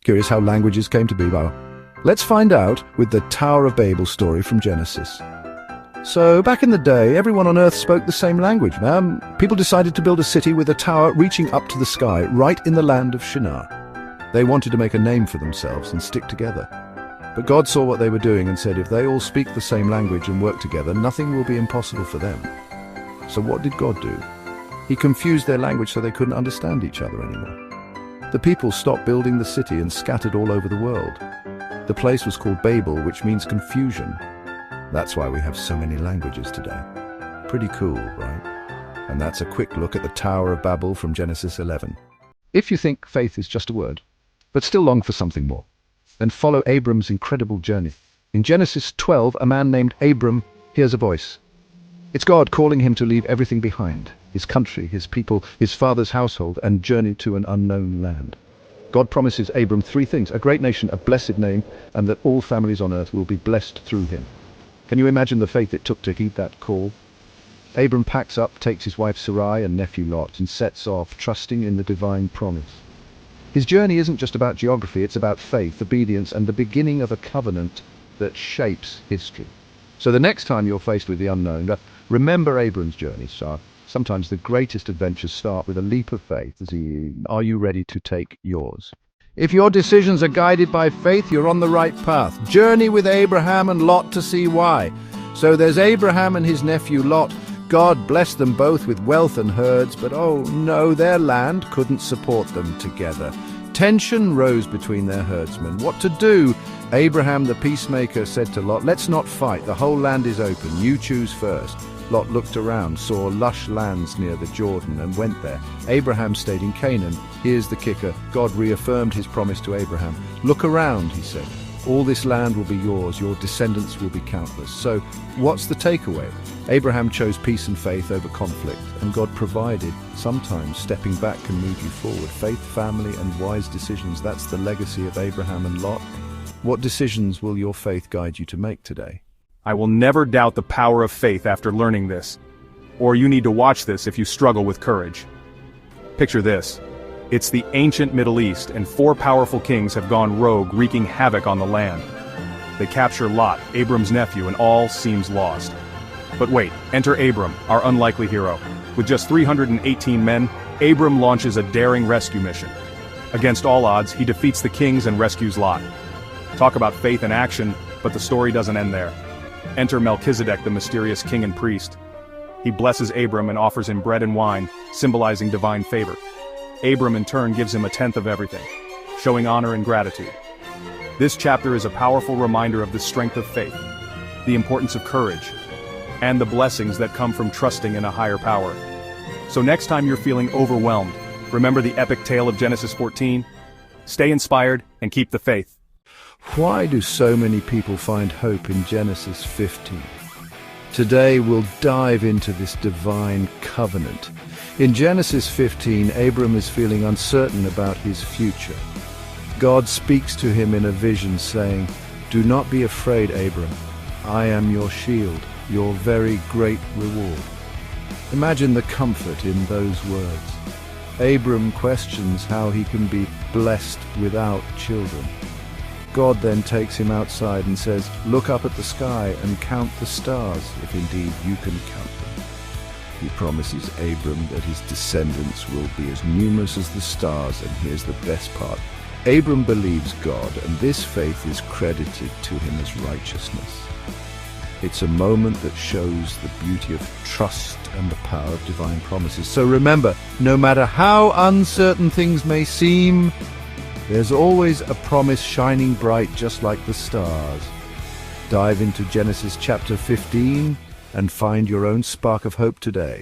Curious how languages came to be. Well, let's find out with the Tower of Babel story from Genesis. So, back in the day, everyone on Earth spoke the same language. People decided to build a city with a tower reaching up to the sky, right in the land of Shinar. They wanted to make a name for themselves and stick together. But God saw what they were doing and said, if they all speak the same language and work together, nothing will be impossible for them. So what did God do? He confused their language so they couldn't understand each other anymore. The people stopped building the city and scattered all over the world. The place was called Babel, which means confusion. That's why we have so many languages today. Pretty cool, right? And that's a quick look at the Tower of Babel from Genesis 11. If you think faith is just a word, but still long for something more, then follow Abram's incredible journey. In Genesis 12, a man named Abram hears a voice. It's God calling him to leave everything behind, his country, his people, his father's household, and journey to an unknown land. God promises Abram three things: a great nation, a blessed name, and that all families on earth will be blessed through him. Can you imagine the faith it took to heed that call? Abram packs up, takes his wife Sarai and nephew Lot, and sets off, trusting in the divine promise. His journey isn't just about geography, it's about faith, obedience, and the beginning of a covenant that shapes history. So the next time you're faced with the unknown, remember Abram's journey. Sometimes the greatest adventures start with a leap of faith. Are you ready to take yours? If your decisions are guided by faith, you're on the right path. Journey with Abraham and Lot to see why. So there's Abraham and his nephew Lot. God blessed them both with wealth and herds, but oh no, their land couldn't support them together. Tension rose between their herdsmen. What to do? Abraham the peacemaker said to Lot, let's not fight, the whole land is open, you choose first. Lot looked around, saw lush lands near the Jordan, and went there. Abraham stayed in Canaan. Here's the kicker. God reaffirmed his promise to Abraham. Look around, he said. All this land will be yours, your descendants will be countless. So, what's the takeaway? Abraham chose peace and faith over conflict, and God provided. Sometimes stepping back can move you forward. Faith, family, and wise decisions, that's the legacy of Abraham and Lot. What decisions will your faith guide you to make today? I will never doubt the power of faith after learning this. Or you need to watch this if you struggle with courage. Picture this. It's the ancient Middle East, and four powerful kings have gone rogue, wreaking havoc on the land. They capture Lot, Abram's nephew, and all seems lost. But wait, enter Abram, our unlikely hero. With just 318 men, Abram launches a daring rescue mission. Against all odds, he defeats the kings and rescues Lot. Talk about faith in action, but the story doesn't end there. Enter Melchizedek, the mysterious king and priest. He blesses Abram and offers him bread and wine, symbolizing divine favor. Abram in turn gives him a tenth of everything, showing honor and gratitude. This chapter is a powerful reminder of the strength of faith, the importance of courage, and the blessings that come from trusting in a higher power. So next time you're feeling overwhelmed, remember the epic tale of Genesis 14? Stay inspired and keep the faith. Why do so many people find hope in Genesis 15? Today we'll dive into this divine covenant. In Genesis 15, Abram is feeling uncertain about his future. God speaks to him in a vision saying, "Do not be afraid, Abram. I am your shield, your very great reward." Imagine the comfort in those words. Abram questions how he can be blessed without children. God then takes him outside and says, "Look up at the sky and count the stars, if indeed you can count them." He promises Abram that his descendants will be as numerous as the stars, and here's the best part. Abram believes God, and this faith is credited to him as righteousness. It's a moment that shows the beauty of trust and the power of divine promises. So remember, no matter how uncertain things may seem, there's always a promise shining bright just like the stars. Dive into Genesis chapter 15 and find your own spark of hope today.